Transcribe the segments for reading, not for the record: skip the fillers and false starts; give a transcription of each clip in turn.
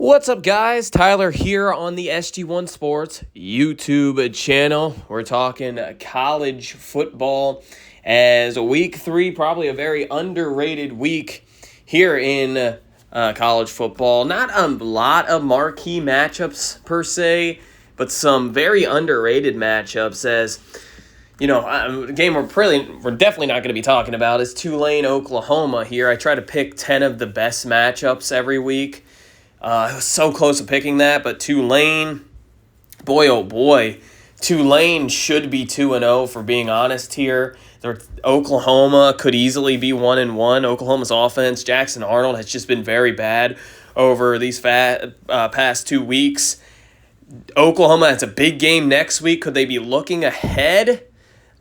What's up, guys? Tyler here on the SG1 Sports YouTube channel. We're talking college football as week 3, probably a very underrated week here in college football. Not a lot of marquee matchups per se, but some very underrated matchups as, you know, the game we're definitely not going to be talking about is Tulane, Oklahoma here. I try to pick 10 of the best matchups every week. I was so close to picking that, but Tulane, boy, oh boy, Tulane should be 2-0 for being honest here. Oklahoma could easily be 1-1. Oklahoma's offense, Jackson Arnold, has just been very bad over these past 2 weeks. Oklahoma has a big game next week. Could they be looking ahead?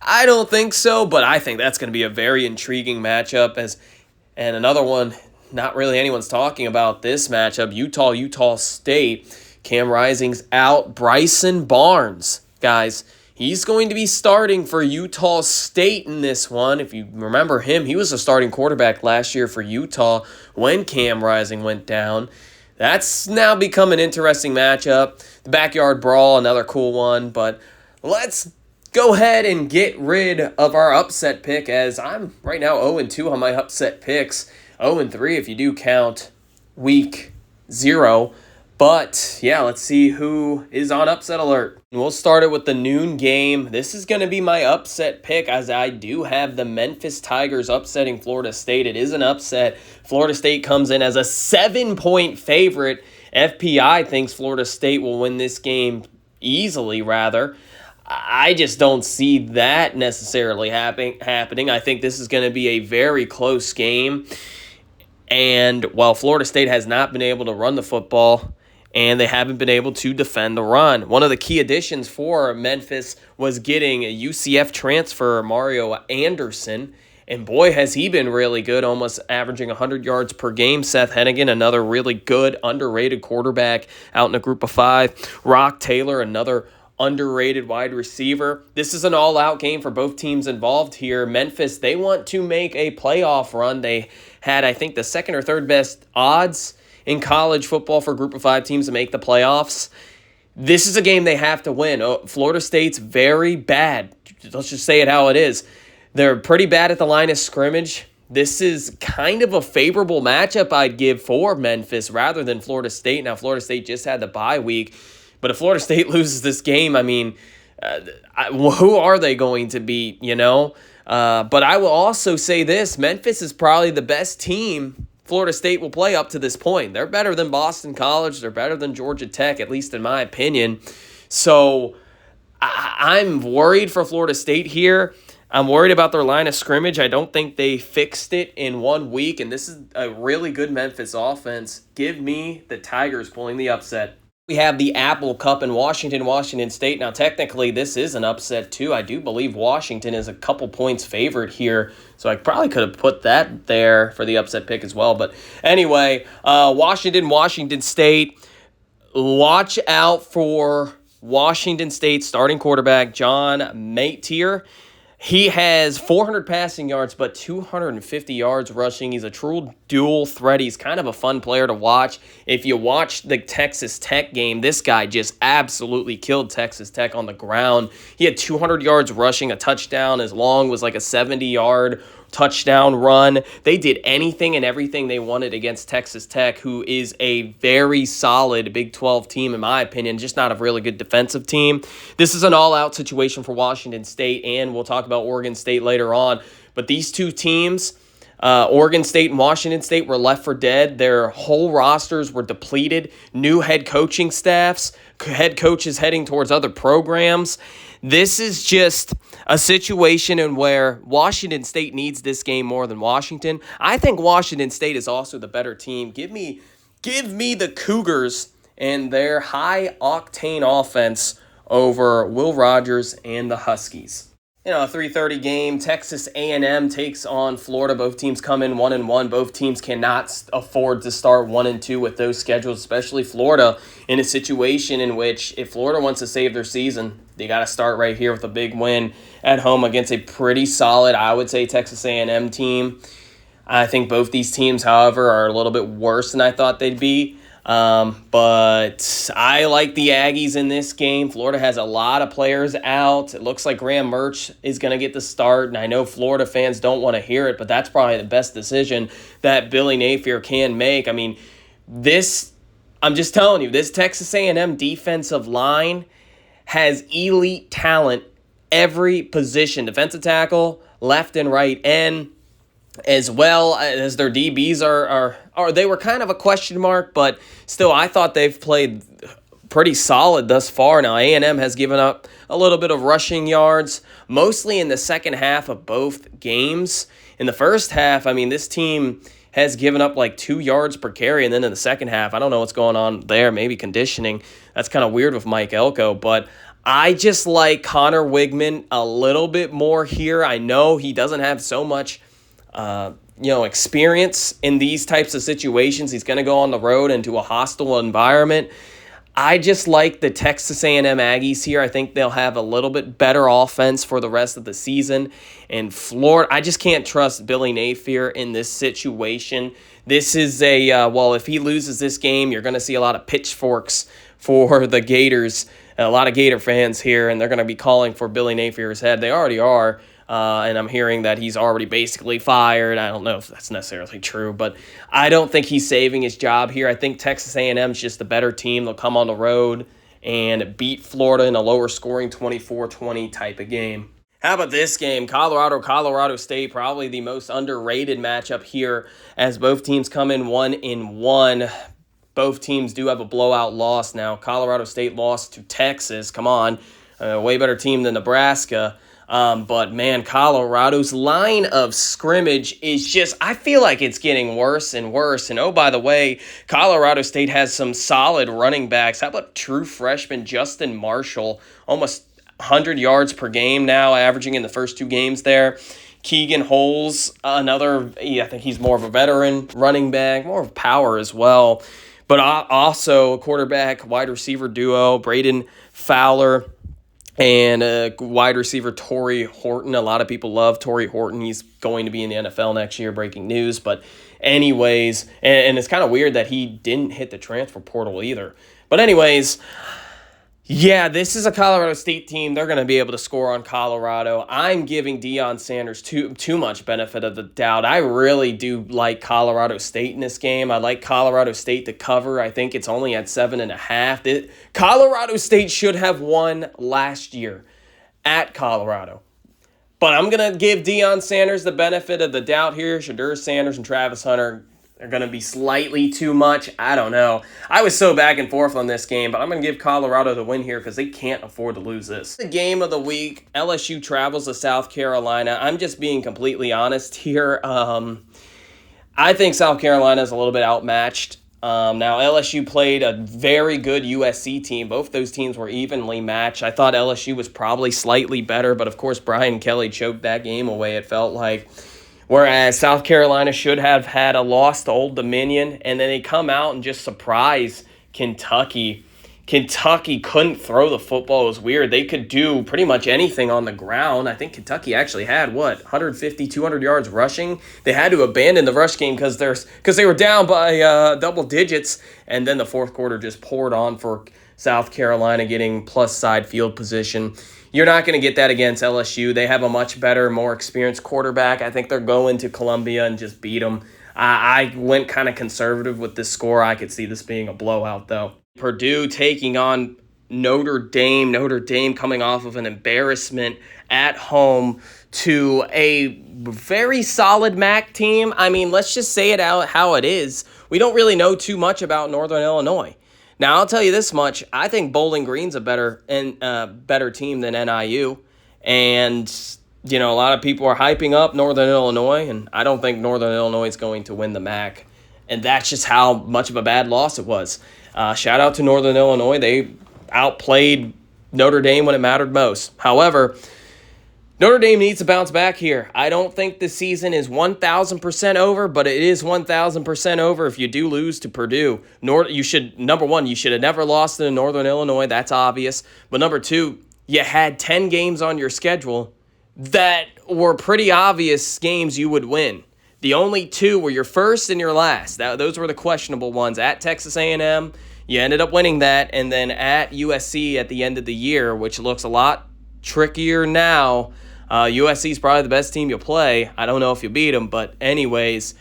I don't think so, but I think that's going to be a very intriguing matchup. And another one, not really anyone's talking about this matchup, Utah State. Cam Rising's out. Bryson Barnes, guys, he's going to be starting for Utah State in this one. If you remember him, he was a starting quarterback last year for Utah when Cam Rising went down. That's now become an interesting matchup. The backyard brawl, another cool one, but let's go ahead and get rid of our upset pick, as I'm right now 0-2 on my upset picks. 0-3 if you do count week 0. But, yeah, let's see who is on upset alert. We'll start it with the noon game. This is going to be my upset pick, as I do have the Memphis Tigers upsetting Florida State. It is an upset. Florida State comes in as a 7-point favorite. FPI thinks Florida State will win this game easily, rather. I just don't see that necessarily happening. I think this is going to be a very close game. And while Florida State has not been able to run the football and they haven't been able to defend the run, one of the key additions for Memphis was getting a UCF transfer, Mario Anderson. And boy, has he been really good, almost averaging 100 yards per game. Seth Hennigan, another really good, underrated quarterback out in a group of 5. Rock Taylor, another underrated wide receiver. This is an all-out game for both teams involved here. Memphis, they want to make a playoff run. They had, I think, the second or third best odds in college football for a group of 5 teams to make the playoffs. This is a game they have to win. Florida State's very bad. Let's just say it how it is. They're pretty bad at the line of scrimmage. This is kind of a favorable matchup I'd give for Memphis rather than Florida State. Now, Florida State just had the bye week. But if Florida State loses this game, I mean, who are they going to beat, you know? But I will also say this. Memphis is probably the best team Florida State will play up to this point. They're better than Boston College. They're better than Georgia Tech, at least in my opinion. So I'm worried for Florida State here. I'm worried about their line of scrimmage. I don't think they fixed it in 1 week, and this is a really good Memphis offense. Give me the Tigers pulling the upset. We have the Apple Cup in Washington State. Now, technically, this is an upset, too. I do believe Washington is a couple points favored here, so I probably could have put that there for the upset pick as well. But anyway, Washington State. Watch out for Washington State starting quarterback John Mateer. He has 400 passing yards, but 250 yards rushing. He's a true dual threat. He's kind of a fun player to watch. If you watch the Texas Tech game, this guy just absolutely killed Texas Tech on the ground. He had 200 yards rushing, a touchdown. His long was like a 70-yard touchdown run. They did anything and everything they wanted against Texas Tech, who is a very solid Big 12 team, in my opinion, just not a really good defensive team. This is an all-out situation for Washington State, and we'll talk about Oregon State later on. But these two teams, Oregon State and Washington State, were left for dead. Their whole rosters were depleted. New head coaching staffs, head coaches heading towards other programs. This is just a situation in where Washington State needs this game more than Washington. I think Washington State is also the better team. Give me the Cougars and their high-octane offense over Will Rogers and the Huskies. You know, a 3:30 game, Texas A&M takes on Florida. Both teams come in 1-1. Both teams cannot afford to start 1-2 with those schedules, especially Florida, in a situation in which if Florida wants to save their season, they got to start right here with a big win at home against a pretty solid, I would say, Texas A&M team. I think both these teams, however, are a little bit worse than I thought they'd be. But I like the Aggies in this game. Florida has a lot of players out. It looks like Graham Mertz is going to get the start, and I know Florida fans don't want to hear it, but that's probably the best decision that Billy Napier can make. I mean, I'm just telling you, this Texas A&M defensive line has elite talent every position, defensive tackle, left and right end, as well as their DBs are they were kind of a question mark, but still I thought they've played pretty solid thus far. Now A&M has given up a little bit of rushing yards, mostly in the second half of both games. In the first half, I mean, this team has given up like 2 yards per carry, and then in the second half, I don't know what's going on there, maybe conditioning. That's kind of weird with Mike Elko, but I just like Connor Wigman a little bit more here. I know he doesn't have so much experience in these types of situations. He's going to go on the road into a hostile environment. I just like the Texas A&M Aggies here. I think they'll have a little bit better offense for the rest of the season. And Florida, I just can't trust Billy Napier in this situation. This is if he loses this game, you're going to see a lot of pitchforks for the Gators. A lot of Gator fans here, and they're going to be calling for Billy Napier's head. They already are. And I'm hearing that he's already basically fired. I don't know if that's necessarily true, but I don't think he's saving his job here. I think Texas A&M is just a better team. They'll come on the road and beat Florida in a lower scoring 24-20 type of game. How about this game? Colorado State, probably the most underrated matchup here, as both teams come in 1-1. Both teams do have a blowout loss now. Colorado State lost to Texas. Come on, a way better team than Nebraska. But man, Colorado's line of scrimmage is just, I feel like it's getting worse and worse. And oh, by the way, Colorado State has some solid running backs. How about true freshman Justin Marshall, almost 100 yards per game now, averaging in the first 2 games there. Keegan Holes, I think he's more of a veteran running back, more of power as well. But also quarterback, wide receiver duo, Braden Fowler and wide receiver Torrey Horton. A lot of people love Torrey Horton. He's going to be in the NFL next year, breaking news. But anyways, and it's kind of weird that he didn't hit the transfer portal either. But anyways, yeah, this is a Colorado State team. They're going to be able to score on Colorado. I'm giving Deion Sanders too much benefit of the doubt. I really do like Colorado State in this game. I like Colorado State to cover. I think it's only at 7.5. Colorado State should have won last year at Colorado. But I'm going to give Deion Sanders the benefit of the doubt here. Shadur Sanders and Travis Hunter are going to be slightly too much. I don't know. I was so back and forth on this game, but I'm going to give Colorado the win here because they can't afford to lose this. The game of the week, LSU travels to South Carolina. I'm just being completely honest here. I think South Carolina is a little bit outmatched. Now, LSU played a very good USC team. Both those teams were evenly matched. I thought LSU was probably slightly better, but of course, Brian Kelly choked that game away, it felt like. Whereas South Carolina should have had a loss to Old Dominion, and then they come out and just surprise Kentucky. Kentucky couldn't throw the football. It was weird. They could do pretty much anything on the ground. I think Kentucky actually had, 150, 200 yards rushing? They had to abandon the rush game because they were down by double digits, and then the fourth quarter just poured on for South Carolina getting plus side field position. You're not going to get that against LSU. They have a much better, more experienced quarterback. I think they're going to Columbia and just beat them. I went kind of conservative with this score. I could see this being a blowout, though. Purdue taking on Notre Dame. Notre Dame coming off of an embarrassment at home to a very solid MAC team. I mean, let's just say it out how it is. We don't really know too much about Northern Illinois. Now, I'll tell you this much. I think Bowling Green's a better team than NIU. And, a lot of people are hyping up Northern Illinois, and I don't think Northern Illinois is going to win the MAC. And that's just how much of a bad loss it was. Shout out to Northern Illinois. They outplayed Notre Dame when it mattered most. However, Notre Dame needs to bounce back here. I don't think the season is 1,000% over, but it is 1,000% over if you do lose to Purdue. Number one, you should have never lost to Northern Illinois. That's obvious. But number two, you had 10 games on your schedule that were pretty obvious games you would win. The only two were your first and your last. Those were the questionable ones. At Texas A&M, you ended up winning that, and then at USC at the end of the year, which looks a lot trickier now. USC is probably the best team you'll play. I don't know if you beat them, but anyways,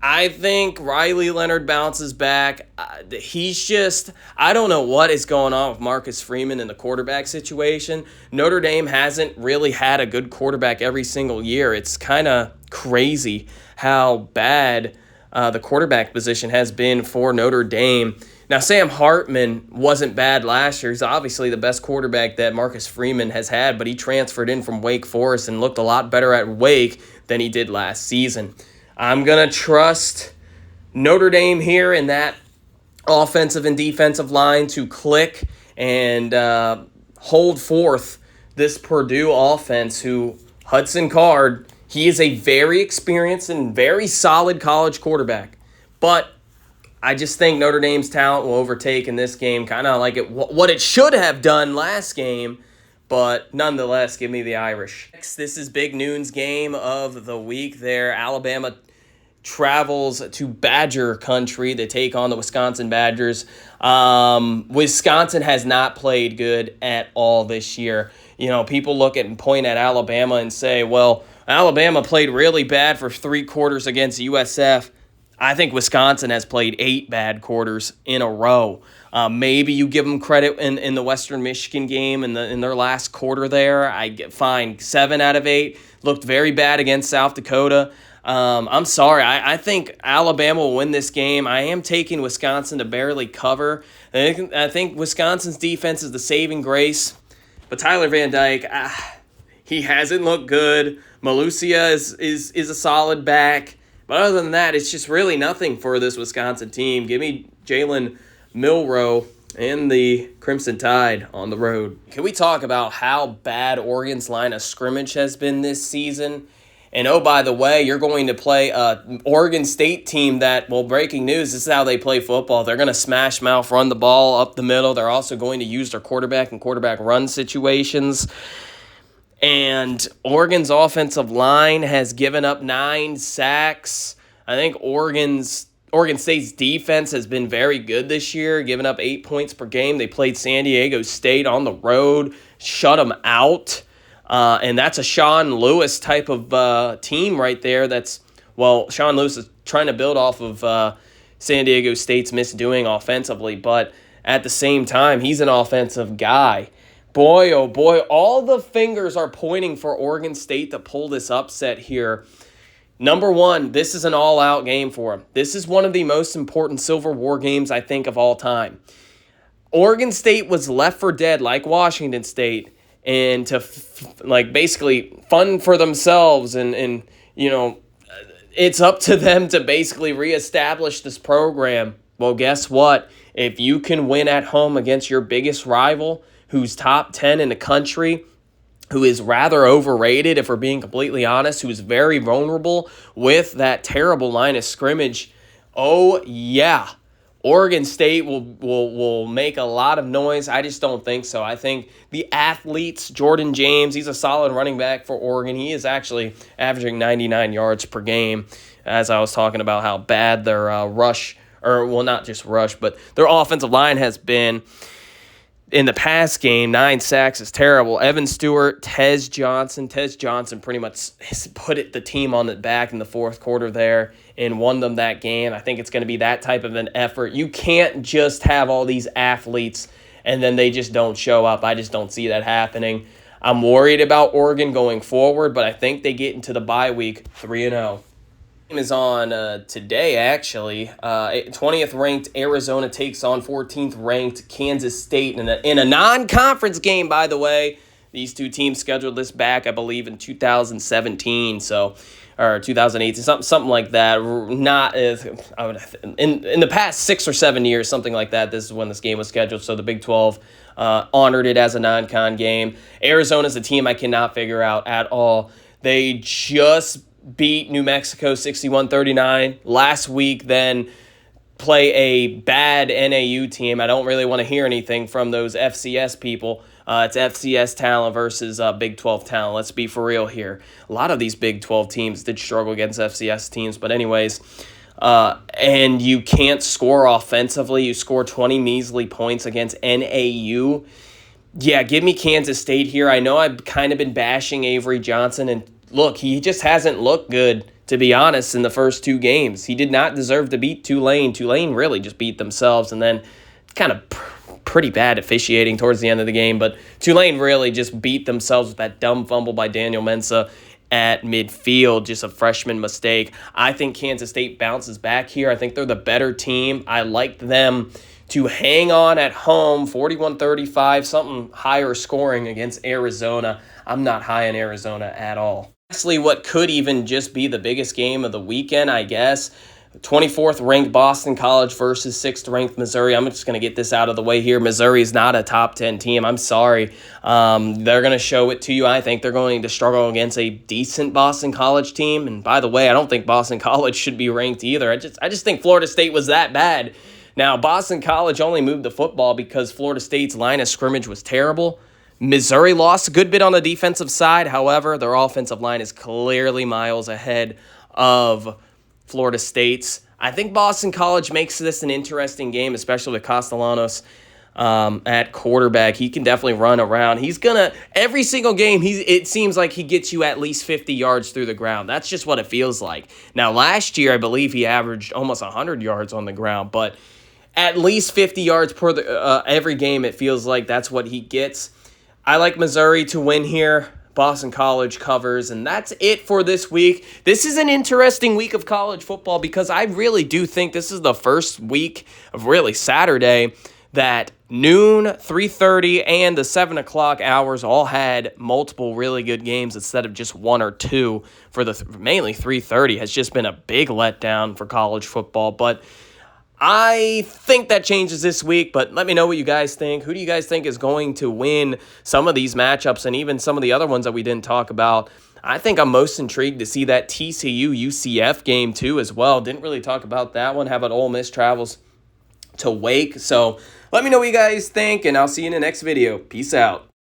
I think Riley Leonard bounces back. I don't know what is going on with Marcus Freeman in the quarterback situation. Notre Dame hasn't really had a good quarterback every single year. It's kind of crazy how bad the quarterback position has been for Notre Dame. Now, Sam Hartman wasn't bad last year. He's obviously the best quarterback that Marcus Freeman has had, but he transferred in from Wake Forest and looked a lot better at Wake than he did last season. I'm going to trust Notre Dame here in that offensive and defensive line to click and hold forth this Purdue offense who Hudson Card, he is a very experienced and very solid college quarterback. But I just think Notre Dame's talent will overtake in this game, kind of like what it should have done last game. But nonetheless, give me the Irish. Next, this is Big Noon's game of the week there. Alabama travels to Badger country to take on the Wisconsin Badgers. Wisconsin has not played good at all this year. You know, people look at and point at Alabama and say, well, Alabama played really bad for 3 quarters against USF. I think Wisconsin has played 8 bad quarters in a row. Maybe you give them credit in the Western Michigan game in their last quarter there. I get fine 7 out of 8. Looked very bad against South Dakota. I'm sorry. I think Alabama will win this game. I am taking Wisconsin to barely cover. I think Wisconsin's defense is the saving grace. But Tyler Van Dyke, he hasn't looked good. Malusia is a solid back. But other than that, it's just really nothing for this Wisconsin team. Give me Jalen Milroe and the Crimson Tide on the road. Can we talk about how bad Oregon's line of scrimmage has been this season? And oh, by the way, you're going to play an Oregon State team that, well, breaking news, this is how they play football. They're going to smash mouth, run the ball up the middle. They're also going to use their quarterback in quarterback run situations. And Oregon's offensive line has given up 9 sacks. I think Oregon State's defense has been very good this year, giving up 8 points per game. They played San Diego State on the road, shut them out. And that's a Sean Lewis type of team right there. Sean Lewis is trying to build off of San Diego State's misdoing offensively, but at the same time, he's an offensive guy. Boy, oh boy, all the fingers are pointing for Oregon State to pull this upset here. Number one, this is an all-out game for them. This is one of the most important Silver War games, I think, of all time. Oregon State was left for dead, like Washington State, and to basically fund for themselves, and you know, it's up to them to basically reestablish this program. Well, guess what? If you can win at home against your biggest rival, who's top 10 in the country, who is rather overrated, if we're being completely honest, who is very vulnerable with that terrible line of scrimmage, oh yeah, Oregon State will make a lot of noise. I just don't think so. I think the athletes, Jordan James, he's a solid running back for Oregon. He is actually averaging 99 yards per game, as I was talking about how bad their not just rush, but their offensive line has been. In the past game, 9 sacks is terrible. Evan Stewart, Tez Johnson pretty much put the team on the back in the fourth quarter there and won them that game. I think it's going to be that type of an effort. You can't just have all these athletes and then they just don't show up. I just don't see that happening. I'm worried about Oregon going forward, but I think they get into the bye week 3-0. Is on today, actually. 20th ranked Arizona takes on 14th ranked Kansas State in a non-conference game, by the way. These two teams scheduled this back, I believe, in 2017, or 2018, something like that. Not in the past 6 or 7 years, something like that. This is when this game was scheduled. So the Big 12 honored it as a non-con game. Arizona's a team I cannot figure out at all. They just beat New Mexico 61-39 last week, then play a bad NAU team. I don't really want to hear anything from those FCS people. It's FCS talent versus Big 12 talent. Let's be for real here. A lot of these Big 12 teams did struggle against FCS teams, but anyways, and you can't score offensively. You score 20 measly points against NAU. Yeah, give me Kansas State here. I know I've kind of been bashing Avery Johnson, and look, he just hasn't looked good, to be honest, in the first 2 games. He did not deserve to beat Tulane. Tulane really just beat themselves, and then kind of pretty bad officiating towards the end of the game, but Tulane really just beat themselves with that dumb fumble by Daniel Mensah at midfield, just a freshman mistake. I think Kansas State bounces back here. I think they're the better team. I like them to hang on at home, 41-35, something higher scoring against Arizona. I'm not high on Arizona at all. Lastly, what could even just be the biggest game of the weekend, I guess, 24th ranked Boston College versus 6th ranked Missouri. I'm just going to get this out of the way here. Missouri is not a top 10 team. I'm sorry. They're going to show it to you. I think they're going to struggle against a decent Boston College team. And by the way, I don't think Boston College should be ranked either. I just think Florida State was that bad. Now, Boston College only moved the football because Florida State's line of scrimmage was terrible. Missouri lost a good bit on the defensive side. However, their offensive line is clearly miles ahead of Florida State's. I think Boston College makes this an interesting game, especially with Castellanos at quarterback. He can definitely run around. He's gonna every single game. It seems like he gets you at least 50 yards through the ground. That's just what it feels like. Now, last year I believe he averaged almost 100 yards on the ground, but at least 50 yards per every game. It feels like that's what he gets. I like Missouri to win here. Boston College covers, and that's it for this week. This is an interesting week of college football because I really do think this is the first week of really Saturday that noon, 3:30, and the 7 o'clock hours all had multiple really good games instead of just 1 or 2 for the mainly 3:30 has just been a big letdown for college football, but I think that changes this week, but let me know what you guys think. Who do you guys think is going to win some of these matchups and even some of the other ones that we didn't talk about? I think I'm most intrigued to see that TCU-UCF game too as well. Didn't really talk about that one. How about Ole Miss travels to Wake? So let me know what you guys think, and I'll see you in the next video. Peace out.